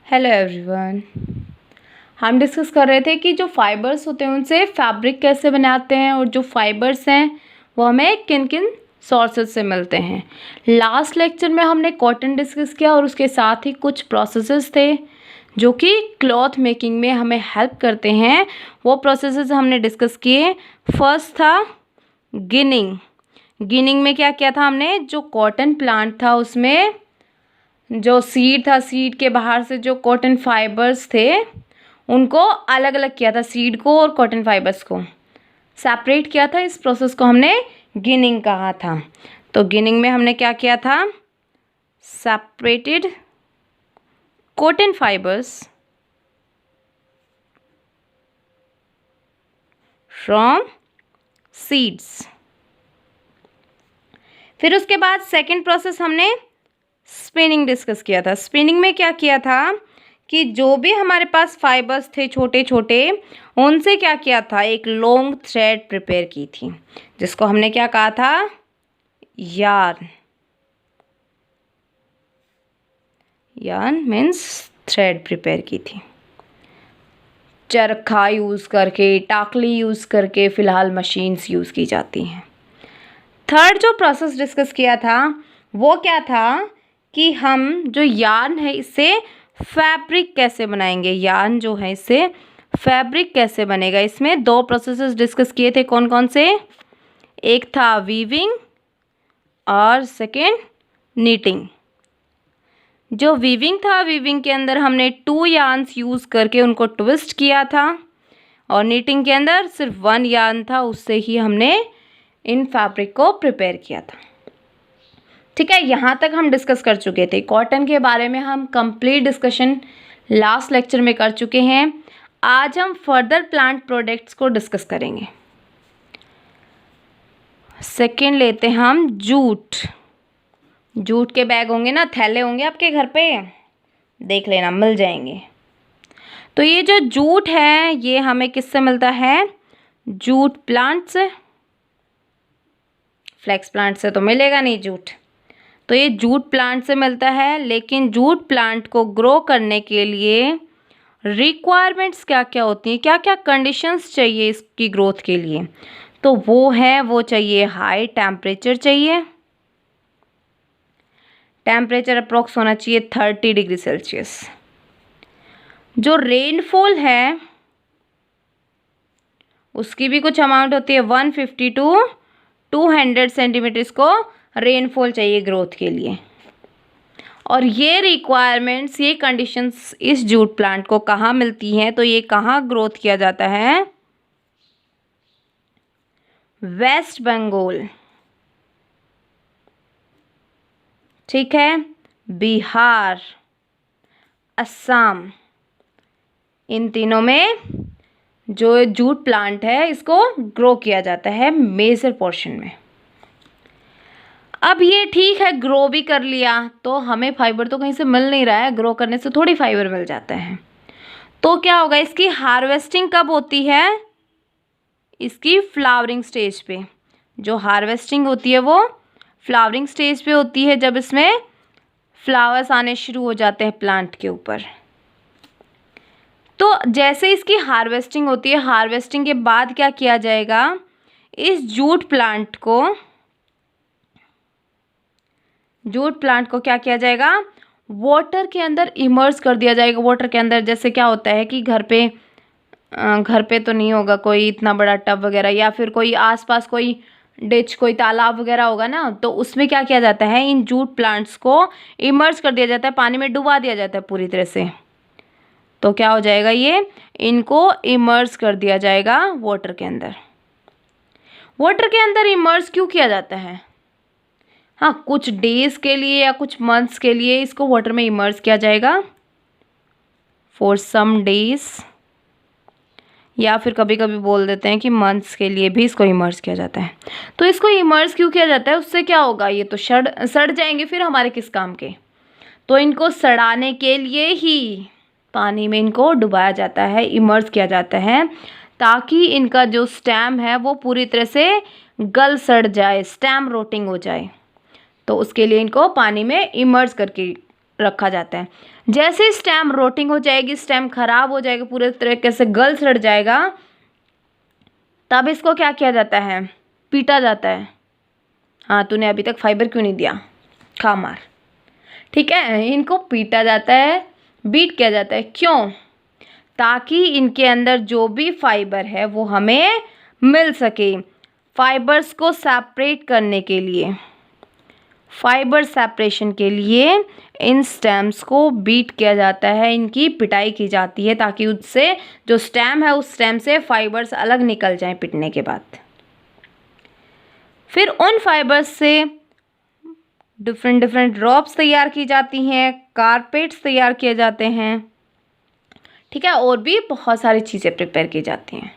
Hello everyone. हम discuss कर रहे थे कि जो फाइबर्स होते हैं उनसे फैब्रिक कैसे बनाते हैं और जो फाइबर्स हैं वो हमें किन किन सोर्सेज से मिलते हैं। लास्ट लेक्चर में हमने कॉटन डिस्कस किया और उसके साथ ही कुछ प्रोसेसेस थे जो कि क्लॉथ मेकिंग में हमें हेल्प करते हैं। वो प्रोसेसेस हमने डिस्कस किए। फर्स्ट था गिनिंग। गिनिंग में क्या किया था हमने, जो कॉटन प्लांट था उसमें जो सीड था, सीड के बाहर से जो कॉटन फाइबर्स थे उनको अलग अलग किया था, सीड को और कॉटन फाइबर्स को सेपरेट किया था। इस प्रोसेस को हमने गिनिंग कहा था। तो गिनिंग में हमने क्या किया था, separated cotton fibres from seeds. फिर उसके बाद सेकेंड प्रोसेस हमने स्पिनिंग डिस्कस किया था। स्पिनिंग में क्या किया था कि जो भी हमारे पास फाइबर्स थे छोटे छोटे, उनसे क्या किया था, एक लॉन्ग थ्रेड प्रिपेयर की थी जिसको हमने क्या कहा था, yarn. Yarn means thread prepare की थी चरखा यूज़ करके, टाकली यूज़ करके, फ़िलहाल मशीन्स यूज़ की जाती हैं। थर्ड जो प्रोसेस डिस्कस किया था वो क्या था कि हम जो यार्न है इससे फैब्रिक कैसे बनाएंगे। यार्न जो है इससे फैब्रिक कैसे बनेगा। इसमें दो प्रोसेसेस डिस्कस किए थे, कौन कौन से, एक था वीविंग और सेकेंड नीटिंग। जो वीविंग था, वीविंग के अंदर हमने 2 यार्न्स यूज़ करके उनको ट्विस्ट किया था और नीटिंग के अंदर सिर्फ 1 यार्न था, उससे ही हमने इन फैब्रिक को प्रिपेयर किया था। ठीक है, यहाँ तक हम डिस्कस कर चुके थे। कॉटन के बारे में हम कंप्लीट डिस्कशन लास्ट लेक्चर में कर चुके हैं। आज हम फर्दर प्लांट प्रोडक्ट्स को डिस्कस करेंगे। सेकेंड लेते हैं हम जूट। जूट के बैग होंगे ना, थैले होंगे आपके घर पे, देख लेना, मिल जाएंगे। तो ये जो जूट है ये हमें किससे मिलता है, जूट प्लांट से। फ्लेक्स प्लांट से तो मिलेगा नहीं जूट, तो ये जूट प्लांट से मिलता है। लेकिन जूट प्लांट को ग्रो करने के लिए रिक्वायरमेंट्स क्या क्या होती हैं, क्या क्या कंडीशंस चाहिए इसकी ग्रोथ के लिए, तो वो चाहिए हाई टेम्परेचर चाहिए। टेम्परेचर अप्रोक्स होना चाहिए 30 डिग्री सेल्सियस। जो रेनफॉल है उसकी भी कुछ अमाउंट होती है, 150 टू 200 सेंटीमीटर्स को रेनफॉल चाहिए ग्रोथ के लिए। और ये रिक्वायरमेंट्स, ये कंडीशंस इस जूट प्लांट को कहाँ मिलती हैं, तो ये कहाँ ग्रोथ किया जाता है, वेस्ट बंगाल, ठीक है, बिहार, असम, इन तीनों में जो जूट प्लांट है इसको ग्रो किया जाता है मेजर पोर्शन में। अब ये ठीक है, ग्रो भी कर लिया तो हमें फाइबर तो कहीं से मिल नहीं रहा है, ग्रो करने से थोड़ी फाइबर मिल जाता है। तो क्या होगा, इसकी हार्वेस्टिंग कब होती है, इसकी फ्लावरिंग स्टेज पे। जो हार्वेस्टिंग होती है वो फ्लावरिंग स्टेज पे होती है, जब इसमें फ्लावर्स आने शुरू हो जाते हैं प्लांट के ऊपर। तो जैसे इसकी हार्वेस्टिंग होती है, हार्वेस्टिंग के बाद क्या किया जाएगा, इस जूट प्लांट को क्या किया जाएगा, वाटर के अंदर इमर्स कर दिया जाएगा। वाटर के अंदर जैसे क्या होता है कि घर पे तो नहीं होगा कोई इतना बड़ा टब वगैरह, या फिर कोई आसपास कोई डिच, कोई तालाब वगैरह होगा ना, तो उसमें क्या किया जाता है, इन जूट प्लांट्स को इमर्स कर दिया जाता है, पानी में डुबा दिया जाता है पूरी तरह से। तो क्या हो जाएगा, ये इनको इमर्स कर दिया जाएगा वाटर के अंदर। वाटर के अंदर इमर्स क्यों किया जाता है, हाँ, कुछ डेज के लिए या कुछ मंथ्स के लिए इसको वाटर में इमर्स किया जाएगा, फॉर सम डेज, या फिर कभी कभी बोल देते हैं कि मंथ्स के लिए भी इसको इमर्स किया जाता है। तो इसको इमर्स क्यों किया जाता है, उससे क्या होगा, ये तो सड़ जाएंगे फिर हमारे किस काम के। तो इनको सड़ाने के लिए ही पानी में इनको डुबाया जाता है, इमर्स किया जाता है, ताकि इनका जो स्टेम है वो पूरी तरह से गल सड़ जाए, स्टेम रोटिंग हो जाए। तो उसके लिए इनको पानी में इमर्स करके रखा जाता है। जैसे स्टेम रोटिंग हो जाएगी, स्टेम खराब हो जाएगा, पूरे तरीके से गल सड़ जाएगा, तब इसको क्या किया जाता है, पीटा जाता है। हाँ, तूने अभी तक फाइबर क्यों नहीं दिया, खा मार। ठीक है, इनको पीटा जाता है, बीट किया जाता है। क्यों? ताकि इनके अंदर जो भी फाइबर है वो हमें मिल सके। फाइबर्स को सेपरेट करने के लिए, फाइबर सेपरेशन के लिए इन स्टेम्स को बीट किया जाता है, इनकी पिटाई की जाती है, ताकि उससे जो स्टेम है उस स्टेम से फाइबर्स अलग निकल जाएं पिटने के बाद। फिर उन फाइबर्स से डिफरेंट डिफरेंट रॉप्स तैयार की जाती हैं, कारपेट्स तैयार किए जाते हैं। ठीक है, और भी बहुत सारी चीज़ें प्रिपेयर की जाती हैं।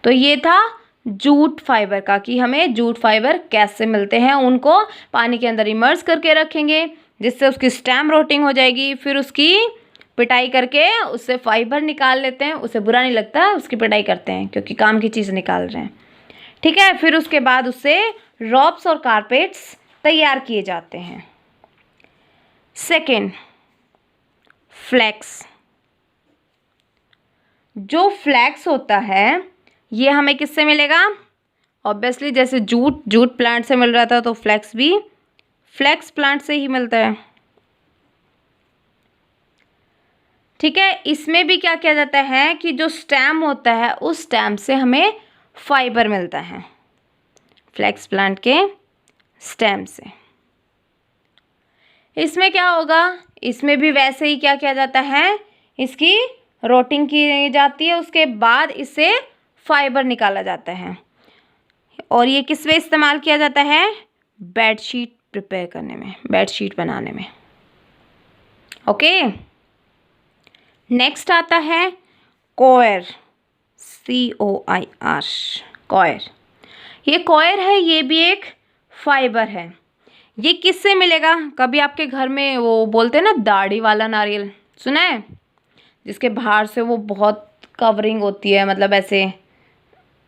तो ये था जूट फाइबर का, कि हमें जूट फाइबर कैसे मिलते हैं। उनको पानी के अंदर इमर्स करके रखेंगे, जिससे उसकी स्टेम रोटिंग हो जाएगी। फिर उसकी पिटाई करके उससे फाइबर निकाल लेते हैं। उसे बुरा नहीं लगता, उसकी पिटाई करते हैं क्योंकि काम की चीज़ निकाल रहे हैं। ठीक है, फिर उसके बाद उससे रॉप्स और कारपेट्स तैयार किए जाते हैं। Second, flex. जो फ्लैक्स होता है ये हमें किससे मिलेगा? ऑब्वियसली जैसे जूट प्लांट से मिल रहा था, तो फ्लैक्स भी फ्लैक्स प्लांट से ही मिलता है। ठीक है, इसमें भी क्या किया जाता है कि जो स्टेम होता है उस स्टेम से हमें फाइबर मिलता है, फ्लैक्स प्लांट के स्टेम से। इसमें क्या होगा, इसमें भी वैसे ही क्या किया जाता है, इसकी रोटिंग की जाती है, उसके बाद इससे फाइबर निकाला जाता है। और ये किस में इस्तेमाल किया जाता है? बेडशीट प्रिपेयर करने में, बेडशीट बनाने में। ओके, नेक्स्ट आता है कॉयर, COIR, कॉयर। ये कॉयर है, ये भी एक फाइबर है। ये किससे मिलेगा? कभी आपके घर में वो बोलते हैं ना दाढ़ी वाला नारियल, सुना है? जिसके बाहर से वो बहुत कवरिंग होती है, मतलब ऐसे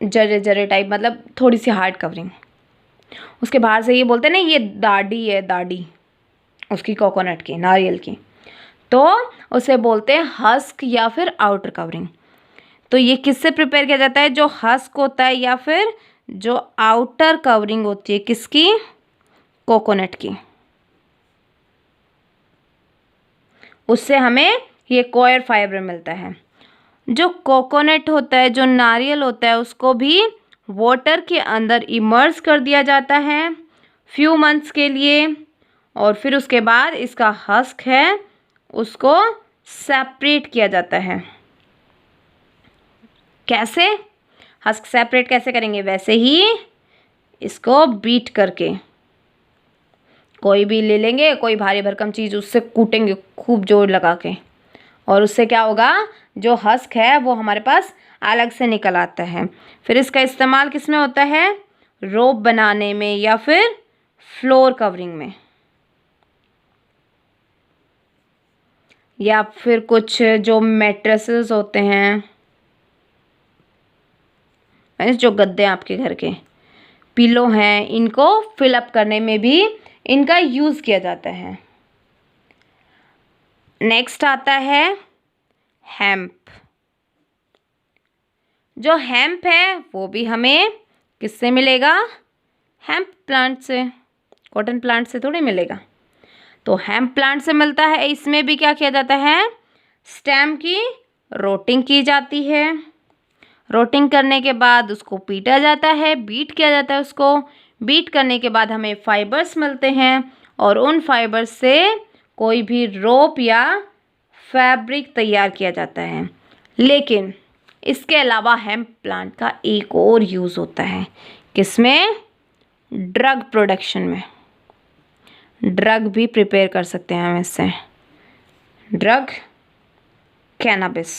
जरे जरे टाइप, मतलब थोड़ी सी हार्ड कवरिंग। उसके बाहर से ये बोलते हैं ना ये दाढ़ी है, दाढ़ी उसकी, कोकोनट की, नारियल की, तो उसे बोलते हैं हस्क या फिर आउटर कवरिंग। तो ये किससे प्रिपेयर किया जाता है? जो हस्क होता है या फिर जो आउटर कवरिंग होती है, किसकी? कोकोनट की, उससे हमें ये कॉयर फाइबर मिलता है। जो कोकोनट होता है, जो नारियल होता है, उसको भी वाटर के अंदर इमर्स कर दिया जाता है फ्यू मंथ्स के लिए, और फिर उसके बाद इसका हस्क है उसको सेपरेट किया जाता है। कैसे हस्क सेपरेट कैसे करेंगे? वैसे ही इसको बीट करके, कोई भी ले लेंगे, कोई भारी भरकम चीज़, उससे कूटेंगे खूब जोर लगा के, और उससे क्या होगा, जो हस्क है वो हमारे पास अलग से निकल आता है। फिर इसका इस्तेमाल किस में होता है? रोप बनाने में या फिर फ्लोर कवरिंग में, या फिर कुछ जो मैट्रेसेस होते हैं, जो गद्दे आपके घर के, पिलो हैं, इनको फिलअप करने में भी इनका यूज़ किया जाता है। नेक्स्ट आता है हेम्प। जो हेम्प है वो भी हमें किससे मिलेगा? हेम्प प्लांट से, कॉटन प्लांट से थोड़ी मिलेगा। तो हेम्प प्लांट से मिलता है। इसमें भी क्या किया जाता है? स्टेम की रोटिंग की जाती है। रोटिंग करने के बाद उसको पीटा जाता है, बीट किया जाता है। उसको बीट करने के बाद हमें फाइबर्स मिलते हैं, और उन फाइबर्स से कोई भी रोप या फैब्रिक तैयार किया जाता है। लेकिन इसके अलावा हेम्प प्लांट का एक और यूज़ होता है, किसमें? ड्रग प्रोडक्शन में। ड्रग भी प्रिपेयर कर सकते हैं हम इससे, ड्रग, कैनाबिस।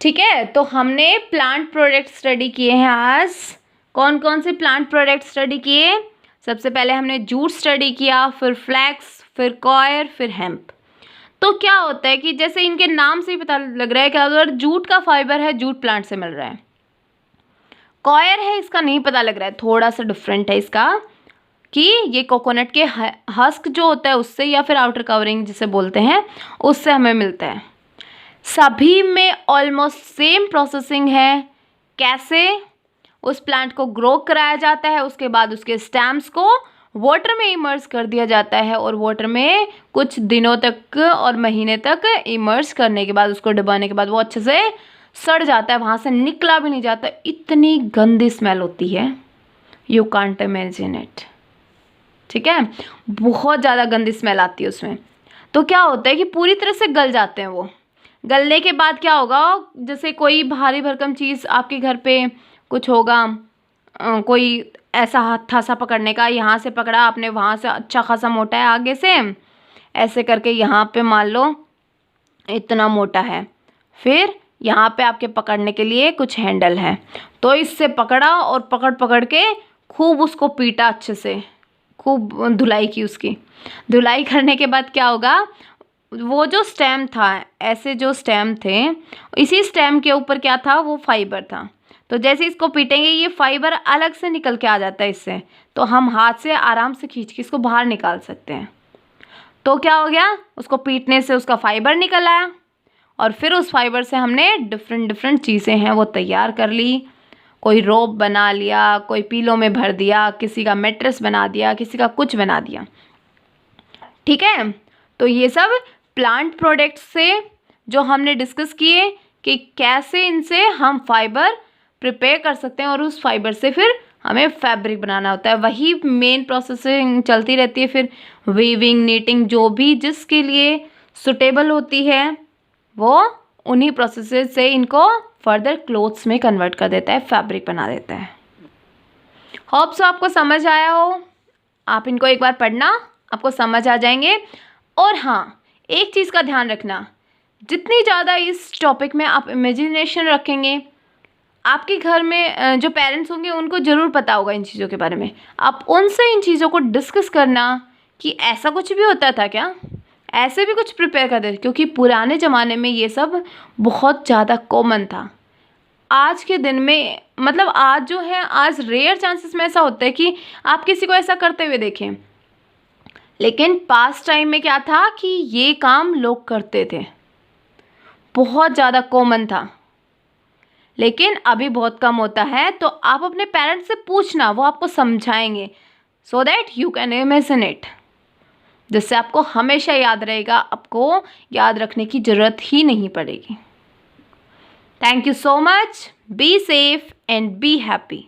ठीक है, तो हमने प्लांट प्रोडक्ट स्टडी किए हैं आज। कौन कौन से प्लांट प्रोडक्ट स्टडी किए? सबसे पहले हमने जूट स्टडी किया, फिर फ्लैक्स, फिर कॉयर, फिर हेम्प। तो क्या होता है कि जैसे इनके नाम से ही पता लग रहा है कि अगर जूट का फाइबर है, जूट प्लांट से मिल रहा है। कॉयर है, इसका नहीं पता लग रहा है, थोड़ा सा डिफरेंट है इसका कि ये कोकोनट के हस्क जो होता है उससे, या फिर आउटर कवरिंग जिसे बोलते हैं, उससे हमें मिलता है। सभी में ऑलमोस्ट सेम प्रोसेसिंग है। कैसे? उस प्लांट को ग्रो कराया जाता है, उसके बाद उसके स्टेम्स को वाटर में इमर्स कर दिया जाता है, और वाटर में कुछ दिनों तक और महीने तक इमर्स करने के बाद, उसको डुबाने के बाद वो अच्छे से सड़ जाता है, वहाँ से निकला भी नहीं जाता। इतनी गंदी स्मेल होती है, यू कांट इमेजिन इट। ठीक है, बहुत ज़्यादा गंदी स्मेल आती है उसमें। तो क्या होता है कि पूरी तरह से गल जाते हैं वो। गलने के बाद क्या होगा, जैसे कोई भारी भरकम चीज़ आपके घर पे कुछ होगा, कोई ऐसा हाथ सा पकड़ने का, यहाँ से पकड़ा आपने, वहाँ से अच्छा खासा मोटा है, आगे से ऐसे करके यहाँ पे मान लो इतना मोटा है, फिर यहाँ पे आपके पकड़ने के लिए कुछ हैंडल है, तो इससे पकड़ा और पकड़ पकड़ के खूब उसको पीटा अच्छे से, खूब धुलाई की उसकी। धुलाई करने के बाद क्या होगा, वो जो स्टेम था, ऐसे जो स्टेम थे, इसी स्टेम के ऊपर क्या था, वो फाइबर था। तो जैसे इसको पीटेंगे ये फाइबर अलग से निकल के आ जाता है इससे, तो हम हाथ से आराम से खींच के इसको बाहर निकाल सकते हैं। तो क्या हो गया, उसको पीटने से उसका फाइबर निकल आया, और फिर उस फाइबर से हमने डिफरेंट डिफरेंट चीज़ें हैं वो तैयार कर ली। कोई रोप बना लिया, कोई पीलो में भर दिया, किसी का मैट्रेस बना दिया, किसी का कुछ बना दिया। ठीक है, तो ये सब प्लांट प्रोडक्ट्स से जो हमने डिस्कस किए कि कैसे इनसे हम फाइबर प्रिपेयर कर सकते हैं, और उस फाइबर से फिर हमें फैब्रिक बनाना होता है। वही मेन प्रोसेसिंग चलती रहती है, फिर वीविंग, नीटिंग, जो भी जिसके लिए सुटेबल होती है वो उन्हीं प्रोसेस से इनको फर्दर क्लोथ्स में कन्वर्ट कर देता है, फैब्रिक बना देता है। होप सो आपको समझ आया हो। आप इनको एक बार पढ़ना, आपको समझ आ जाएंगे। और हाँ, एक चीज़ का ध्यान रखना, जितनी ज़्यादा इस टॉपिक में आप इमेजिनेशन रखेंगे, आपके घर में जो पेरेंट्स होंगे उनको ज़रूर पता होगा इन चीज़ों के बारे में। आप उनसे इन चीज़ों को डिस्कस करना कि ऐसा कुछ भी होता था क्या, ऐसे भी कुछ प्रिपेयर कर देते, क्योंकि पुराने ज़माने में ये सब बहुत ज़्यादा कॉमन था। आज के दिन में, मतलब आज जो है, आज रेयर चांसेस में ऐसा होता है कि आप किसी को ऐसा करते हुए देखें, लेकिन पास्ट टाइम में क्या था कि ये काम लोग करते थे, बहुत ज़्यादा कॉमन था। लेकिन अभी बहुत कम होता है, तो आप अपने पेरेंट्स से पूछना, वो आपको समझाएंगे, so that you can imagine it, जिससे आपको हमेशा याद रहेगा, आपको याद रखने की ज़रूरत ही नहीं पड़ेगी। Thank you so much, be safe and be happy.